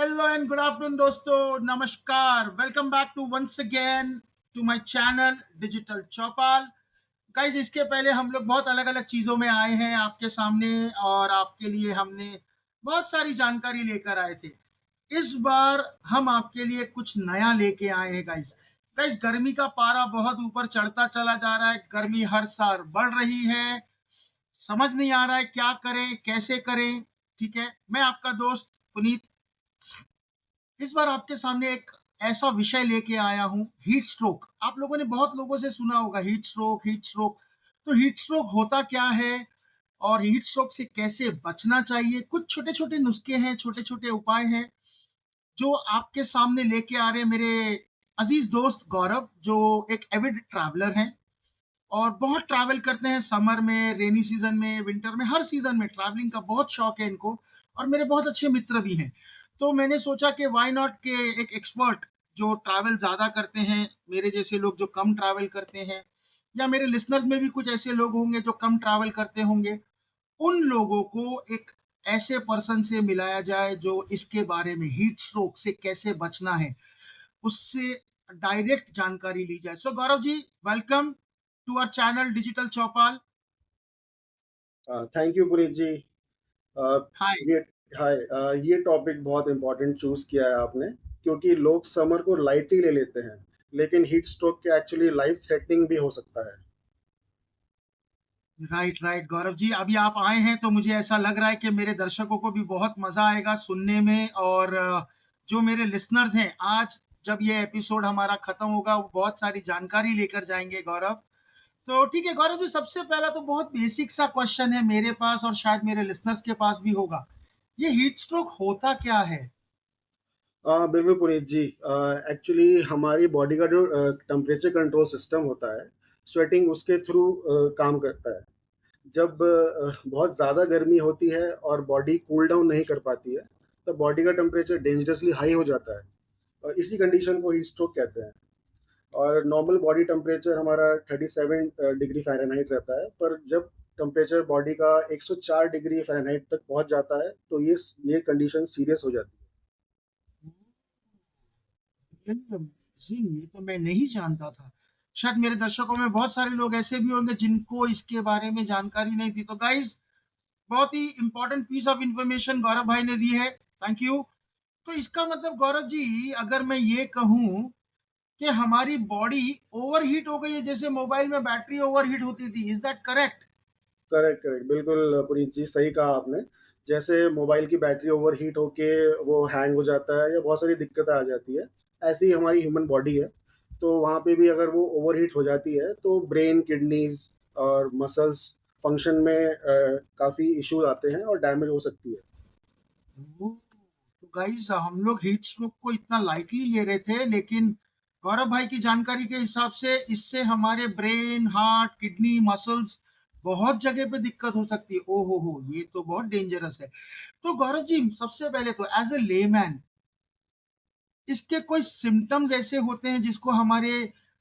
Hello and good afternoon दोस्तों, नमस्कार। Welcome back to once again to my channel digital Chaupal. Guys, इसके पहले हम लोग बहुत अलग-अलग चीज़ों में आए हैं आपके सामने और आपके लिए हमने बहुत सारी जानकारी लेकर आए थे। इस बार हम आपके लिए कुछ नया लेके आए हैं गाइस। गाइस, गर्मी का पारा बहुत ऊपर चढ़ता चला जा रहा है, गर्मी हर साल बढ़ रही है, समझ नहीं आ रहा है क्या करें, कैसे करें, ठीक है? मैं आपका दोस्त पुनीत इस बार आपके सामने एक ऐसा विषय लेके आया हूँ, हीट स्ट्रोक। आप लोगों ने बहुत लोगों से सुना होगा हीट स्ट्रोक, हीट स्ट्रोक। तो हीट स्ट्रोक होता क्या है और हीट स्ट्रोक से कैसे बचना चाहिए? कुछ छोटे-छोटे नुस्खे हैं, छोटे-छोटे उपाय हैं, जो आपके सामने लेके आ रहे हैं मेरे अज़ीज़ दोस्त गौरव, जो एक एविड ट्रैवलर हैं और बहुत ट्रैवल करते हैं समर में, रेनी सीज़न में, विंटर में, हर सीज़न में ट्रैवलिंग का बहुत शौक है इनको और मेरे बहुत अच्छे मित्र भी हैं। तो मैंने सोचा कि व्हाई नॉट कि एक एक्सपर्ट जो ट्रैवल ज़्यादा करते हैं, मेरे जैसे लोग जो कम ट्रैवल करते हैं या मेरे लिसनर्स में भी कुछ ऐसे लोग होंगे जो कम ट्रैवल करते होंगे, उन लोगों को एक ऐसे पर्सन से मिलाया जाए जो इसके बारे में हीट स्ट्रोक से कैसे बचना है, उससे डायरेक्ट जानकारी ली जाए। So Gaurav ji, welcome to our channel digital Chaupal. Thank you Puneet ji. Uh, hi. ये हाय। ये टॉपिक बहुत इम्पोर्टेंट चूज़ किया है आपने, क्योंकि लोग समर को लाइटली ले लेते हैं, लेकिन हीट स्ट्रोक के एक्चुअली लाइफ थ्रेटनिंग भी हो सकता है। राइट, राइट गौरव जी, अभी आप आए हैं तो मुझे ऐसा लग रहा है कि मेरे दर्शकों को भी बहुत मज़ा आएगा सुनने में और जो मेरे लिसनर्स हैं, आज जब ये एपिसोड हमारा खत्म होगा, वो बहुत सारी जानकारी लेकर जाएँगे गौरव। तो ठीक है गौरव जी, सबसे पहला तो बहुत बेसिक सा क्वेश्चन है मेरे पास और शायद मेरे लिसनर्स के पास भी होगा। ये हीट स्ट्रोक होता क्या है? बिल्कुल पुनीत जी। एक्चुअली हमारी बॉडी का जो टेम्परेचर कंट्रोल सिस्टम होता है, स्वेटिंग उसके थ्रू काम करता है। जब बहुत ज़्यादा गर्मी होती है और बॉडी कूल डाउन नहीं कर पाती है, तो बॉडी का टेम्परेचर डेंजरसली हाई हो जाता है और इसी कंडीशन को हीट स्ट्रोक कहते हैं। और नॉर्मल बॉडी टेम्परेचर हमारा 37 डिग्री फ़ारेनहाइट रहता है, पर जब टेम्परेचर बॉडी का 104 डिग्री फ़ारेनहाइट तक पहुँच जाता है, तो ये कंडीशन सीरियस हो जाती है। जी, ये तो मैं नहीं जानता था। शायद मेरे दर्शकों में बहुत सारे लोग ऐसे भी होंगे जिनको इसके बारे में जानकारी नहीं थी। तो गाइज़, बहुत ही इम्पोर्टेंट पीस ऑफ इन्फॉर्मेशन गौरव भाई ने दी है। Thank you. तो इसका मतलब गौरव जी, अगर मैं ये कहूँ कि हमारी बॉडी ओवरहीट हो गई है, जैसे मोबाइल में बैटरी ओवरहीट होती थी, is that correct? Correct, correct. बिल्कुल पुनीत जी, सही कहा आपने। जैसे मोबाइल की बैटरी ओवरहीट होके वो हैंग हो जाता है या बहुत सारी दिक्कतें आ जाती है, ऐसे ही हमारी ह्यूमन बॉडी है। तो वहाँ पे भी अगर वो ओवरहीट हो जाती है, तो ब्रेन, किडनीज़ और मसल्स फंक्शन में काफ़ी इश्यूज़ आते हैं और डैमेज हो सकती है। ओह! तो गाइज़, हम लोग हीट स्ट्रोक को इतना लाइटली ले रहे थे, लेकिन गौरव भाई की जानकारी के हिसाब से इससे हमारे ब्रेन, हार्ट, किडनी, मसल्स बहुत जगह पे दिक्कत हो सकती है। ओह हो! ये तो बहुत डेंजरस है। तो गौरव जी, सबसे पहले तो एज़ अ लेमैन इसके कोई सिम्पटम्स ऐसे होते हैं जिसको हमारे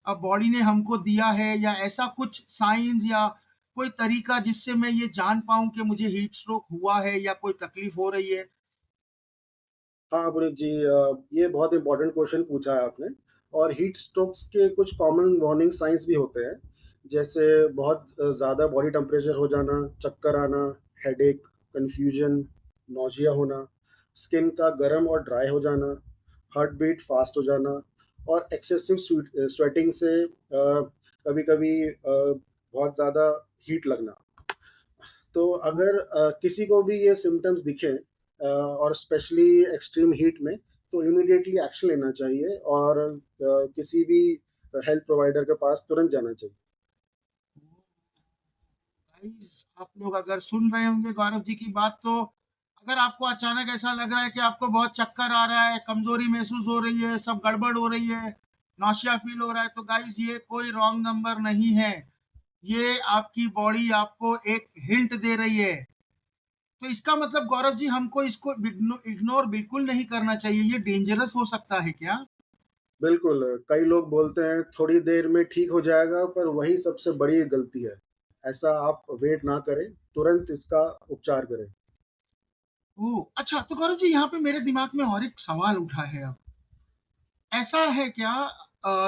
बॉडी ने हमको दिया है या ऐसा कुछ साइन्स या कोई तरीका जिससे मैं ये जान पाऊँ कि मुझे हीट स्ट्रोक हुआ है या कोई तकलीफ हो रही है? हाँ, पुनीत जी, ये बहुत इम्पोर्टेंट क्वेश्चन पूछा है आपने। और हीट स्ट्रोक्स के कुछ कॉमन वार्निंग साइंस भी होते हैं, जैसे बहुत ज़्यादा बॉडी टेम्परेचर हो जाना, चक्कर आना, हेडेक, कन्फ्यूजन, नौजिया होना, स्किन का गर्म और ड्राई हो जाना, हार्ट बीट फास्ट हो जाना और एक्सेसिव स्वेटिंग से कभी-कभी बहुत ज़्यादा हीट लगना। तो अगर किसी को भी ये सिम्पटम्स दिखें और स्पेशली एक्सट्रीम हीट में, तो इमीडिएटली एक्शन लेना चाहिए और किसी भी हेल्थ प्रोवाइडर के पास तुरंत जाना चाहिए। गाइस, आप लोग अगर सुन रहे होंगे गौरव जी की बात, तो अगर आपको अचानक ऐसा लग रहा है कि आपको बहुत चक्कर आ रहा है, कमजोरी महसूस हो रही है, सब गड़बड़ हो रही है, नौसिया फील हो रहा है, तो गाइस ये कोई रॉन्ग नंबर नहीं है। ये आपकी बॉडी आपको एक हिंट दे रही है। तो इसका मतलब गौरव जी, हमको इसको इग्नोर बिल्कुल नहीं करना चाहिए। ये डेंजरस हो सकता है क्या? बिल्कुल, कई लोग बोलते हैं थोड़ी देर में ठीक हो जाएगा, पर वही सबसे बड़ी गलती है। ऐसा आप वेट ना करें, तुरंत इसका उपचार करें। ओह! अच्छा, तो गौरव जी यहाँ पे मेरे दिमाग में और एक सवाल उठा है अब। ऐसा है क्या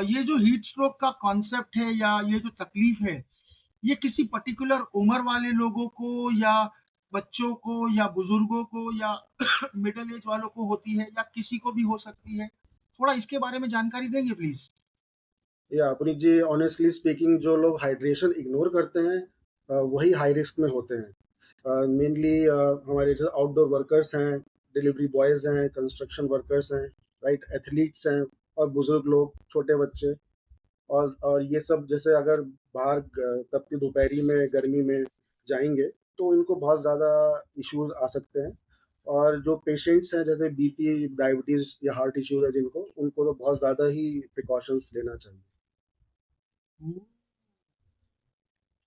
ये जो हीट स्ट्रोक का कॉन्सेप्ट है या ये जो तकलीफ है, ये किसी पर्टिकुलर उम्र वाले लोगों को या बच्चों को या बुजुर्गों को या मिडिल एज वालों को होती है या किसी को भी हो सकती है? थोड़ा इसके बारे में जानकारी देंगे प्लीज़? या पुनीत जी, ऑनेस्टली स्पीकिंग जो लोग हाइड्रेशन इग्नोर करते हैं वही हाई रिस्क में होते हैं। मेनली हमारे जो आउटडोर वर्कर्स हैं, डिलीवरी बॉयज़ हैं, कंस्ट्रक्शन वर्कर्स हैं, राइट, एथलीट्स हैं और बुजुर्ग लोग, छोटे बच्चे। और ये सब जैसे अगर बाहर तपती दोपहरी में गर्मी में जाएंगे तो इनको बहुत ज़्यादा इश्यूज आ सकते हैं। और जो पेशेंट्स हैं जैसे बीपी, डायबिटीज़ या हार्ट इश्यूज है जिनको, उनको तो बहुत ज़्यादा ही प्रिकॉशंस लेना चाहिए। हुँ,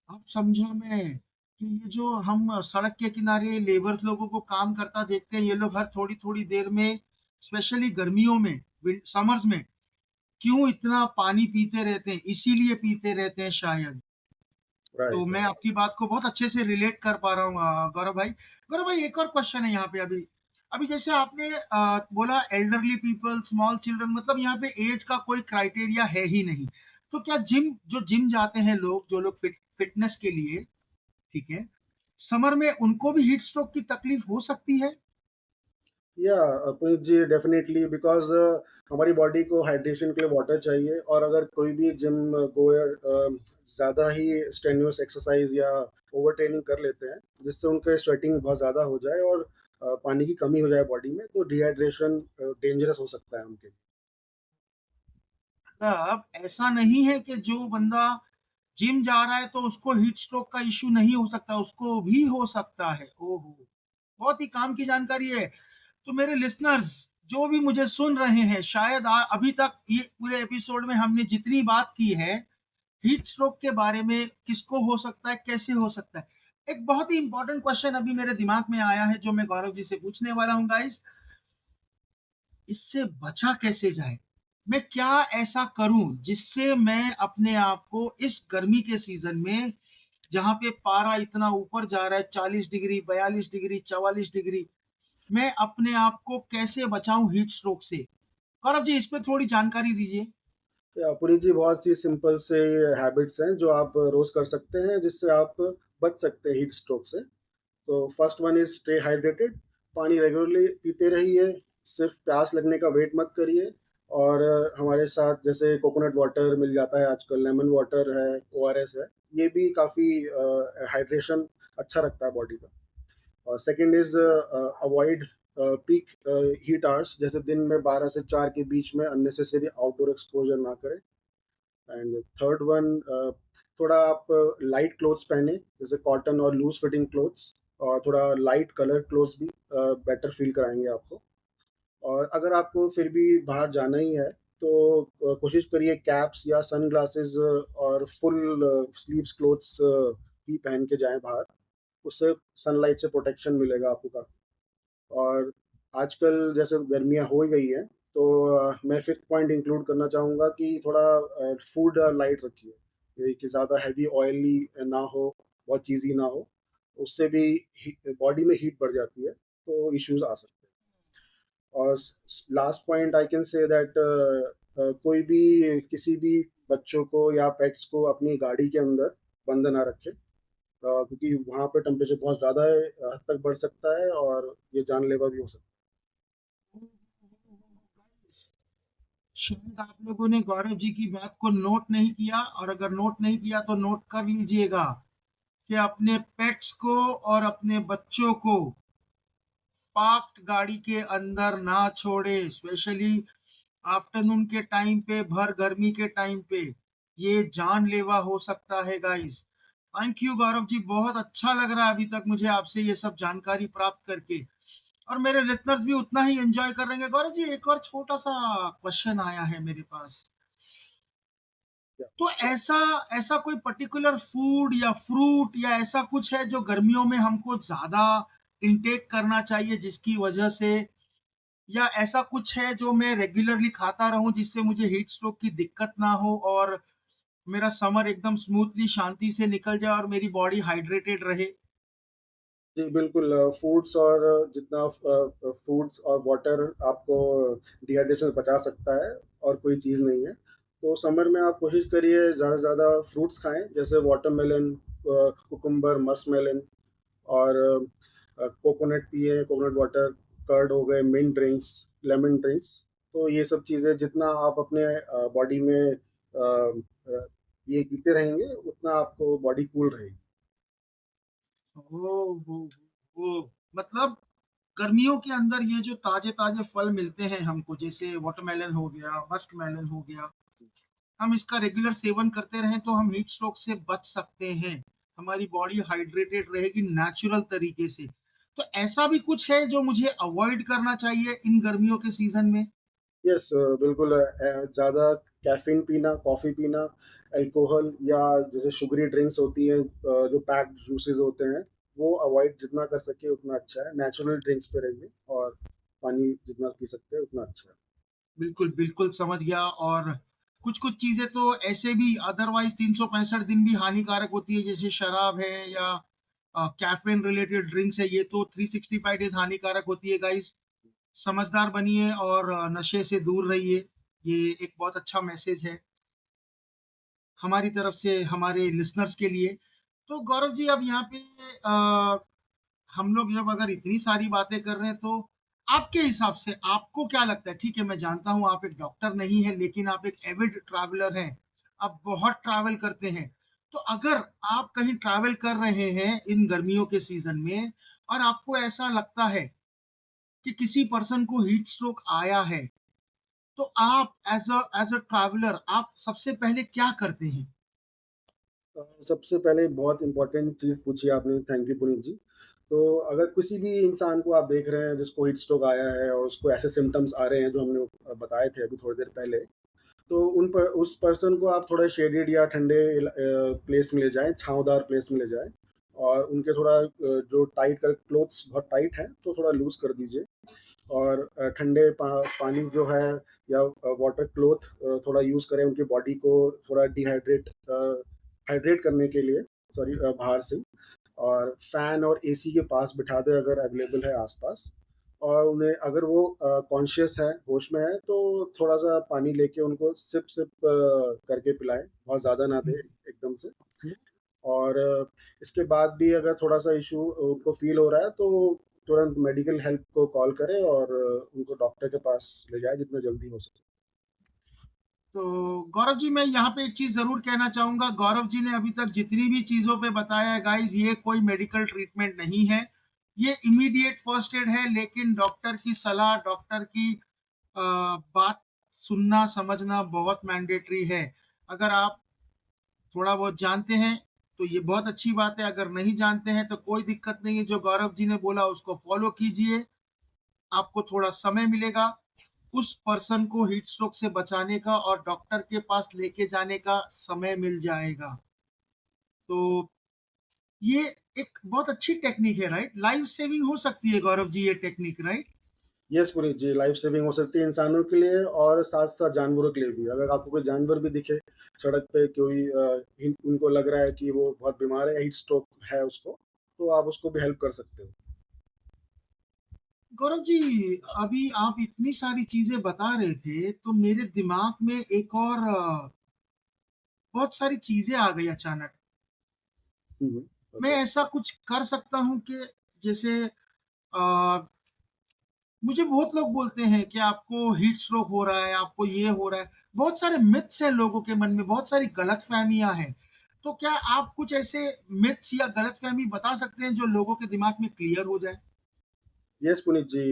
अब समझा मैं कि ये जो हम सड़क के किनारे लेबर्स लोगों को काम करता देखते हैं, ये लोग हर थोड़ी-थोड़ी देर में स्पेशली गर्मियों में, समर्स में क्यों इतना पानी पीते रहते हैं, इसीलिए पीते रहते हैं शायद। तो राइट, मैं राइट। आपकी बात को बहुत अच्छे से रिलेट कर पा रहा हूँ गौरव भाई। गौरव भाई एक और क्वेश्चन है यहाँ पे अभी। अभी जैसे आपने बोला एल्डरली पीपल, स्मॉल चिल्ड्रन मतलब यहाँ पे एज का कोई क्राइटेरिया है ही नहीं। तो क्या जिम जाते हैं लोग, जो लोग फिटनेस के लिए, ठीक है, समर में उनको भी हीट स्ट्रोक की तकलीफ हो सकती है? या पुनीत जी, डेफिनेटली, बिकॉज हमारी बॉडी को हाइड्रेशन के लिए वाटर चाहिए। और अगर कोई भी जिम गोयर ज़्यादा ही स्ट्रेन्यूअस एक्सरसाइज या ओवर ट्रेनिंग कर लेते हैं जिससे उनके स्वेटिंग बहुत ज़्यादा हो जाए और पानी की कमी हो जाए बॉडी में, तो डिहाइड्रेशन डेंजरस हो सकता है उनके लिए। मतलब ऐसा नहीं है कि जो बंदा जिम जा रहा है तो उसको हीट स्ट्रोक का इश्यू नहीं हो सकता, उसको भी हो सकता है। ओहो! बहुत ही काम की जानकारी है। तो मेरे लिसनर्स जो भी मुझे सुन रहे हैं, शायद अभी तक ये पूरे एपिसोड में हमने जितनी बात की है, हीट स्ट्रोक के बारे में किसको हो सकता है, कैसे हो सकता है। एक बहुत ही इंपॉर्टेंट क्वेश्चन अभी मेरे दिमाग में आया है जो मैं गौरव जी से पूछने वाला हूँ गाइस। इससे बचा कैसे जाए? मैं क्या ऐसा करूं जिससे मैं अपने आप को इस गर्मी के सीजन में, जहां पे पारा इतना ऊपर जा रहा है, 40 डिग्री, 42 डिग्री, 44 डिग्री, मैं अपने आप को कैसे बचाऊं हीट स्ट्रोक से? गौरव जी इस पे थोड़ी जानकारी दीजिए। या पुनीत जी, बहुत सी सिंपल से हैबिट्स हैं जो आप रोज़ कर सकते हैं जिससे आप बच सकते हैं हीट स्ट्रोक से। तो first one is stay hydrated. पानी रेगुलरली पीते रहिए, सिर्फ प्यास लगने का वेट मत करिए। और हमारे साथ जैसे कोकोनट वाटर मिल जाता है आजकल, लेमन वाटर है, ओआरएस है, ये भी काफ़ी हाइड्रेशन अच्छा रखता है बॉडी का। और second is avoid peak heat hours, जैसे दिन में 12 से 4 के बीच में अननेसेसरी आउटडोर एक्सपोजर ना करें। एंड थर्ड वन, थोड़ा आप लाइट क्लोथ्स पहने, जैसे कॉटन और लूज फिटिंग क्लोथ्स। और थोड़ा लाइट कलर क्लोथ्स भी बेटर फील कराएंगे आपको। और अगर आपको फिर भी बाहर जाना ही है तो कोशिश करिए कैप्स या सन ग्लासेस और फुल स्लीव्स क्लोथ्स ही पहन के जाएं बाहर। उससे सनलाइट से प्रोटेक्शन मिलेगा आपको काफ़ी। और आजकल जैसे गर्मियाँ हो ही गई हैं, तो मैं फिफ्थ पॉइंट इंक्लूड करना चाहूँगा कि थोड़ा फूड लाइट रखिए, ये कि ज़्यादा हैवी ऑयली ना हो, बहुत चीज़ी ना हो। उससे भी बॉडी में हीट बढ़ जाती है, तो इश्यूज आ सकते हैं। और last point I can say that कोई भी किसी भी बच्चों को या पेट्स को अपनी गाड़ी के अंदर बंद ना रखे, क्योंकि वहाँ पे टेम्परेचर बहुत ज़्यादा हद तक बढ़ सकता है और ये जानलेवा भी हो सकता शायद आप लोगों ने गौरव जी की बात को नोट नहीं किया, और अगर नोट नहीं किया तो नोट कर लीजिएगा कि अपने पेट्स को और अपने बच्चों को पार्क्ड गाड़ी के अंदर ना छोड़े, स्पेशली आफ्टरनून के टाइम पे, भर गर्मी के टाइम पे। ये जानलेवा हो सकता है guys. Thank you Gaurav ji, बहुत अच्छा लग रहा है अभी तक मुझे आपसे ये सब जानकारी प्राप्त करके, और मेरे लिसनर्स भी उतना ही एंजॉय कर रहे हैं। गौरव जी एक और छोटा सा क्वेश्चन आया है मेरे पास। है। तो ऐसा ऐसा कोई पर्टिकुलर फूड या फ्रूट या ऐसा कुछ है जो गर्मियों में हमको ज्यादा इंटेक करना चाहिए जिसकी वजह से, या ऐसा कुछ है जो मैं रेगुलरली खाता रहूं जिससे मुझे हीट स्ट्रोक की दिक्कत ना हो और मेरा समर एकदम स्मूथली शांति से निकल जाए और मेरी बॉडी हाइड्रेटेड रहे? जी, बिल्कुल फ्रूट्स और फ्रूट्स और वाटर आपको डिहाइड्रेशन से बचा सकता है और कोई चीज़ नहीं है। तो समर में आप कोशिश करिए ज़्यादा से ज़्यादा फ्रूट्स खाएँ, जैसे वाटरमेलन, कुकुम्बर, मस्कमेलन और कोकोनट पिएँ, कोकोनट वाटर, कर्ड हो गए, मिंट ड्रिंक्स, लेमन ड्रिंक्स। तो ये सब चीज़ें जितना आप अपने बॉडी में ये पीते रहेंगे, उतना आपको बॉडी कूल रहेगी। ओ मतलब गर्मियों के अंदर ये जो ताजे ताजे फल मिलते हैं हमको, जैसे वाटरमेलन हो गया, मस्क मेलन हो गया, हम इसका रेगुलर सेवन करते रहें तो हम हीट स्ट्रोक से बच सकते हैं। हमारी बॉडी हाइड्रेटेड रहेगी नेचुरल तरीके से। तो ऐसा भी कुछ है जो मुझे अवॉइड करना चाहिए इन गर्मियों के सीजन में? यस, बिल्कुल ज़्यादा कैफ़ीन पीना, कॉफ़ी पीना, अल्कोहल या जैसे शुगरी ड्रिंक्स होती हैं, जो पैक्ड जूसेस होते हैं, वो अवॉइड जितना कर सकें उतना अच्छा है। नेचुरल ड्रिंक्स पे रहिए और पानी जितना पी सकते हैं उतना अच्छा है। बिल्कुल, बिल्कुल समझ गया। और कुछ-कुछ चीज़ें तो ऐसे भी अदरवाइज़ 365 दिन भी हानिकारक होती है, जैसे शराब है या कैफ़ीन रिलेटेड ड्रिंक्स है, ये तो 365 डेज़ हानिकारक होती है गाइज़। समझदार बनिए और नशे से दूर रहिए। ये एक बहुत अच्छा मैसेज है हमारी तरफ से हमारे लिसनर्स के लिए। तो गौरव जी, अब यहाँ पे अ, हम लोग जब अगर इतनी सारी बातें कर रहे हैं तो आपके हिसाब से आपको क्या लगता है? ठीक है, मैं जानता हूँ आप एक डॉक्टर नहीं हैं, लेकिन आप एक एविड ट्रैवलर हैं, आप बहुत ट्रैवल करते हैं। तो अगर आप कहीं ट्रैवल कर रहे हैं इन गर्मियों के सीजन में और आपको ऐसा लगता है कि किसी पर्सन को हीट स्ट्रोक आया है, तो आप एज अ ट्रैवलर आप सबसे पहले क्या करते हैं? सबसे पहले बहुत इम्पोर्टेंट चीज़ पूछी आपने, थैंक यू पुनीत जी। तो अगर किसी भी इंसान को आप देख रहे हैं जिसको हीट स्ट्रोक आया है और उसको ऐसे सिम्पटम्स आ रहे हैं जो हमने बताए थे अभी थोड़ी देर पहले, तो उस पर्सन को आप थोड़ा शेडेड या ठंडे प्लेस में ले जाएँ, छाँवदार प्लेस में ले जाएँ और उनके थोड़ा जो टाइट कर क्लोथ्स बहुत टाइट हैं, तो थोड़ा लूज़ कर दीजिए और ठंडे पानी जो है या वाटर क्लॉथ थोड़ा यूज़ करें उनकी बॉडी को थोड़ा हाइड्रेट करने के लिए, सॉरी, बाहर से। और फ़ैन और एसी के पास बिठा दें अगर अवेलेबल है आस-पास, और उन्हें अगर वो कॉन्शियस है, होश में है, तो थोड़ा-सा पानी लेके उनको सिप-सिप करके पिलाएँ, बहुत ज़्यादा ना दें एकदम से। और इसके बाद भी अगर थोड़ा-सा इश्यू उनको फ़ील हो रहा है, तो तुरंत मेडिकल हेल्प को कॉल करें और उनको डॉक्टर के पास ले जाएँ जितना जल्दी हो सके। तो गौरव जी, मैं यहाँ पे एक चीज़ ज़रूर कहना चाहूँगा। गौरव जी ने अभी तक जितनी भी चीज़ों पे बताया है गाइज़, ये कोई मेडिकल ट्रीटमेंट नहीं है। ये इमीडिएट फर्स्ट एड है, लेकिन डॉक्टर की सलाह, डॉक्टर की बात सुनना, समझना बहुत मैंडेटरी है। अगर आप थोड़ा बहुत जानते हैं, तो ये बहुत अच्छी बात है। अगर नहीं जानते हैं, तो कोई दिक्कत नहीं है। जो गौरव जी ने बोला, उसको फ़ॉलो कीजिए। आपको थोड़ा समय मिलेगा उस पर्सन को हीट स्ट्रोक से बचाने का और डॉक्टर के पास लेके जाने का समय मिल जाएगा। तो ये एक बहुत अच्छी टेक्निक है, राइट? लाइफ सेविंग हो सकती है गौरव जी ये टेक्निक, राइट? यस पुनीत जी, लाइफ सेविंग हो सकती है इंसानों के लिए और साथ-साथ जानवरों के लिए भी। अगर आपको कोई जानवर भी दिखे सड़क पे, कोई उनको लग रहा है कि वो बहुत बीमार है, हीट स्ट्रोक है उसको, तो आप उसको भी हेल्प कर सकते हो। गौरव जी, अभी आप इतनी सारी चीजें बता रहे थे तो मेरे दिमाग में एक और बहुत सारी चीजें आ गई अचानक। हुँ, हुँ। मैं ओके। ऐसा कुछ कर सकता हूँ कि जैसे आ, मुझे बहुत लोग बोलते हैं कि आपको हीट स्ट्रोक हो रहा है, आपको ये हो रहा है। बहुत सारे मिथ्स हैं लोगों के मन में, बहुत सारी गलतफ़हमियाँ हैं। तो क्या आप कुछ ऐसे मिथ्स या गलतफ़हमी बता सकते हैं जो लोगों के दिमाग में क्लियर हो जाए? यस पुनीत जी,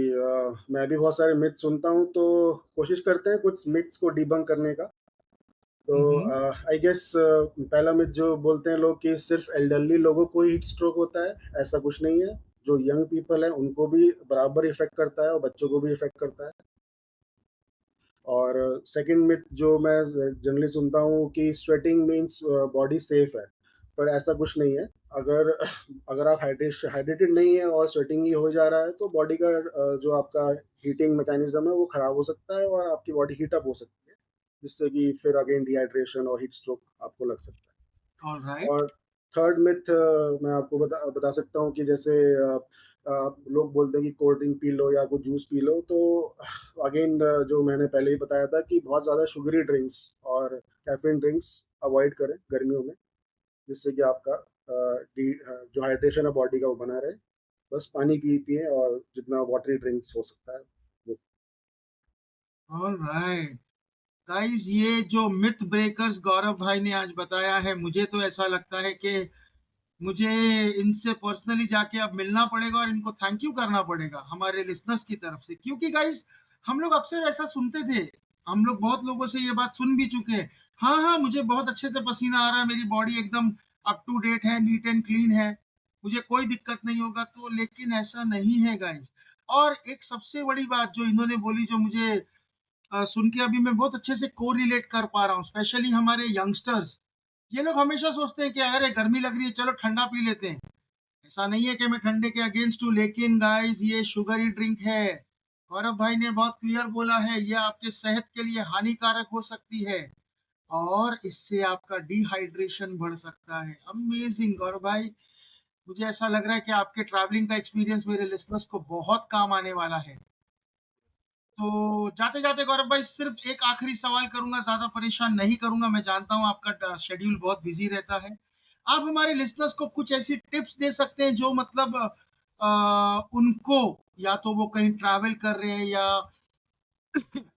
मैं भी बहुत सारे मिथ सुनता हूँ, तो कोशिश करते हैं कुछ मिथ्स को डिबंक करने का। तो हुँ, हुँ। आई गेस पहला मिथ जो बोलते हैं लोग कि सिर्फ़ एल्डरली लोगों को ही हीट स्ट्रोक होता है, ऐसा कुछ नहीं है। जो यंग पीपल हैं उनको भी बराबर इफ़ेक्ट करता है और बच्चों को भी इफ़ेक्ट करता है। और सेकंड मिथ जो मैं जनरली सुनता हूँ कि स्वेटिंग मीन्स बॉडी सेफ है, पर ऐसा कुछ नहीं है। अगर अगर आप हाइड्रेटेड नहीं है और स्वेटिंग ही हो जा रहा है, तो बॉडी का जो आपका हीटिंग मैकेनिज्म है वो खराब हो सकता है और आपकी बॉडी हीट अप हो सकती है, जिससे कि फिर अगेन डिहाइड्रेशन और हीट स्ट्रोक आपको लग सकता है। ऑलराइट। और थर्ड मिथ मैं आपको बता सकता हूँ कि जैसे लोग बोलते हैं कि कोल्ड ड्रिंक पी लो या कुछ जूस पी लो, तो अगेन जो मैंने पहले ही बताया था कि बहुत ज़्यादा शुगरी ड्रिंक्स और कैफ़ीन ड्रिंक्स अवॉइड करें गर्मियों में, जिससे कि आपका जो हाइड्रेशन है बॉडी का वो बना रहे। बस पानी पिए और जितना वाटरी ड्रिंक्स हो सकता है वो। ऑलराइट। गाइस, ये जो मिथ ब्रेकर्स गौरव भाई ने आज बताया है, मुझे तो ऐसा लगता है कि मुझे इनसे पर्सनली जाके अब मिलना पड़ेगा और इनको थैंक यू करना पड़ेगा हमारे लिसनर्स की तरफ से, क्योंकि गाइस हम लोग अक्सर ऐसा सुनते थे, हम लोग बहुत लोगों से ये बात सुन भी चुके हैं। हाँ हाँ, मुझे बहुत अच्छे से पसीना आ रहा है, मेरी बॉडी एकदम अप टू डेट है, नीट एंड क्लीन है, मुझे कोई दिक्कत नहीं होगा, तो लेकिन ऐसा नहीं है गाइस। और एक सबसे बड़ी बात जो इन्होंने बोली, जो मुझे सुन के अभी मैं बहुत अच्छे से को रिलेट कर पा रहा हूँ, स्पेशली हमारे यंगस्टर्स। ये लोग हमेशा सोचते हैं कि अरे गर्मी लग रही है, चलो ठंडा पी लेते हैं। ऐसा नहीं है कि मैं ठंडे के अगेंस्ट हूँ, लेकिन गाइस ये शुगरी ड्रिंक है। गौरव भाई ने बहुत क्लियर बोला है, ये आपके सेहत के लिए हानिकारक हो सकती है और इससे आपका डिहाइड्रेशन बढ़ सकता है। अमेजिंग गौरव भाई, मुझे ऐसा लग रहा है कि आपके ट्रैवलिंग का एक्सपीरियंस मेरे लिसनर्स को बहुत काम आने वाला है। तो जाते जाते गौरव भाई, सिर्फ एक आखिरी सवाल करूंगा, ज्यादा परेशान नहीं करूंगा, मैं जानता हूं आपका शेड्यूल बहुत बिजी रहता है। आप हमारे लिसनर्स को कुछ ऐसी टिप्स दे सकते हैं जो मतलब उनको, या तो वो कहीं ट्रैवल कर रहे हैं या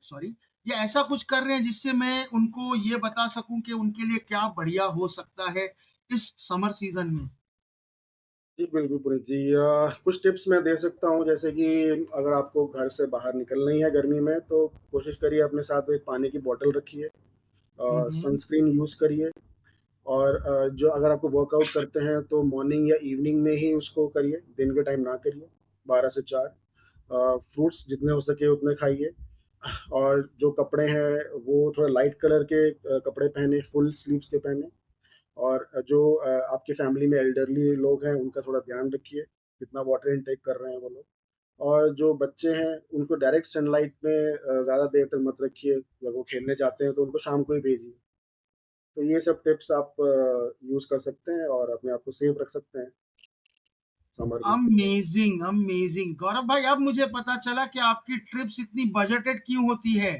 सॉरी, या ऐसा कुछ कर रहे हैं जिससे मैं उनको ये बता सकूं कि उनके लिए क्या बढ़िया हो सकता है इस समर सीजन में। जी, बिल्कुल पुनीत जी। कुछ टिप्स मैं दे सकता हूँ, जैसे कि अगर आपको घर से बाहर निकलना ही है गर्मी में, तो कोशिश करिए अपने साथ एक पानी की बॉटल रखिए, हम्म। सनस्क्रीन यूज़ करिए, और जो अगर आपको वर्कआउट करते हैं तो मॉर्निंग या इवनिंग में ही उसको करिए, दिन के टाइम ना करिए, 12 से 4। फ्रूट्स जितने हो सके उतने खाइए, और जो कपड़े हैं वो थोड़ा लाइट कलर के कपड़े पहने, फुल स्लीव्स के पहने, और जो आपकी फैमिली में एल्डरली लोग हैं उनका थोड़ा ध्यान रखिए, कितना वाटर इनटेक कर रहे हैं वो लोग। और जो बच्चे हैं उनको डायरेक्ट सनलाइट में ज़्यादा देर तक मत रखिए, अगर वो खेलने जाते हैं तो उनको शाम को ही भेजिए। तो ये सब टिप्स आप यूज़ कर सकते हैं और अपने आप को सेफ रख सकते हैं समर में। अमेजिंग अमेजिंग गौरव भाई, अब मुझे पता चला कि आपकी ट्रिप्स इतनी बजटेड क्यों होती है,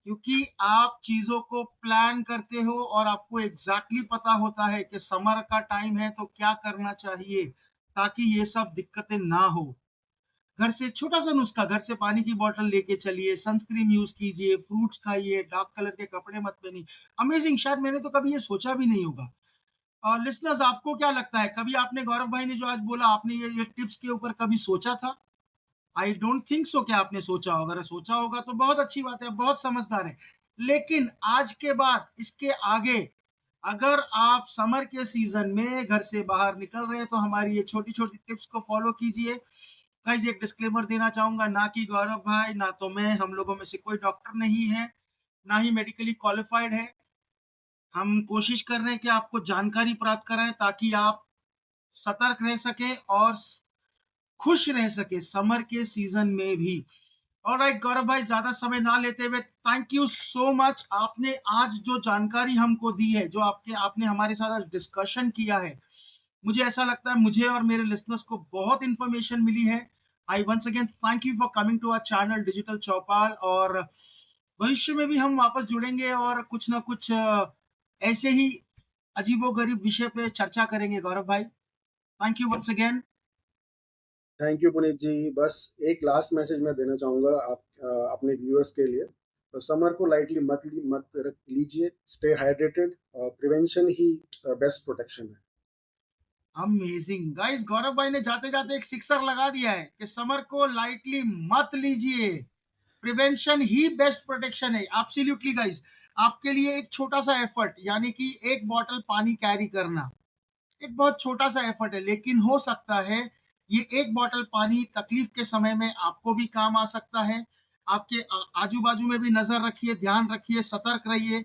क्योंकि आप चीजों को प्लान करते हो और आपको एग्जैक्टली पता होता है कि समर का टाइम है तो क्या करना चाहिए, ताकि ये सब दिक्कतें ना हो। घर से छोटा सा नुस्खा, घर से पानी की बोतल लेके चलिए, सनस्क्रीन यूज कीजिए, फ्रूट्स खाइए, डार्क कलर के कपड़े मत पहनिए। अमेजिंग, शायद मैंने तो कभी ये सोचा भी नहीं होगा। लिसनर्स, आपको क्या लगता है, कभी आपने गौरव भाई ने जो आज बोला, आपने ये टिप्स के ऊपर कभी सोचा था? आई डोंट थिंक सो कि आपने सोचा होगा, अगर सोचा होगा तो बहुत अच्छी बात है, बहुत समझदार है। लेकिन आज के बाद इसके आगे, अगर आप समर के सीजन में घर से बाहर निकल रहे हैं तो हमारी ये छोटी छोटी टिप्स को फॉलो कीजिए। गाइस, एक डिस्क्लेमर देना चाहूंगा, ना कि गौरव भाई ना तो मैं, हम लोगों में से कोई डॉक्टर नहीं है, ना ही मेडिकली क्वालिफाइड है। हम कोशिश कर रहे हैं कि आपको जानकारी प्राप्त कराएं ताकि आप सतर्क रह सके और खुश रह सके समर के सीजन में भी। ऑलराइट गौरव भाई, ज्यादा समय ना लेते हुए, थैंक यू सो मच। आपने आज जो जानकारी हमको दी है, जो आपने हमारे साथ आज डिस्कशन किया है, मुझे ऐसा लगता है मुझे और मेरे लिसनर्स को बहुत इंफॉर्मेशन मिली है। I once again thank you for coming to our channel digital Chaupal, और भविष्य में भी हम वापस जुड़ेंगे और कुछ ना कुछ ऐसे ही अजीबोगरीब विषय पे चर्चा करेंगे गौरव भाई। Thank you once again. Thank you Puneet ji. बस एक लास्ट मैसेज मैं देना चाहूँगा आप अपने व्यूअर्स के लिए। तो समर को लाइटली मत रख लीजिए, स्टे हाइड्रेटेड, प्रिवेंशन ही बेस्ट प्रोटेक्शन है। अमेजिंग गाइस, गौरव भाई ने जाते जाते एक सिक्सर लगा दिया है कि समर को लाइटली मत लीजिए, प्रिवेंशन ही बेस्ट प्रोटेक्शन है। एब्सोल्युटली गाइस, आपके लिए एक छोटा सा एफर्ट, यानी कि एक बॉटल पानी कैरी करना, एक बहुत छोटा सा एफर्ट है, लेकिन हो सकता है ये एक बॉटल पानी तकलीफ के समय में आपको भी काम आ सकता है। आपके आजू बाजू में भी नजर रखिए, ध्यान रखिए, सतर्क रहिए,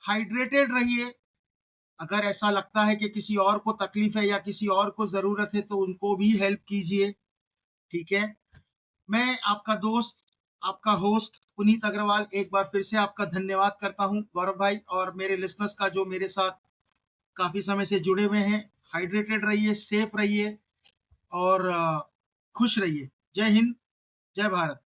हाइड्रेटेड रहिए। अगर ऐसा लगता है कि किसी और को तकलीफ है या किसी और को जरूरत है तो उनको भी हेल्प कीजिए। ठीक है। मैं आपका दोस्त, आपका होस्ट पुनीत अग्रवाल, एक बार फिर से आपका धन्यवाद करता हूं गौरव भाई, और मेरे लिसनर्स का जो मेरे साथ काफी समय से जुड़े हुए हैं। हाइड्रेटेड रहिए, सेफ रहिए और खुश रहिए। जय हिंद, जय भारत।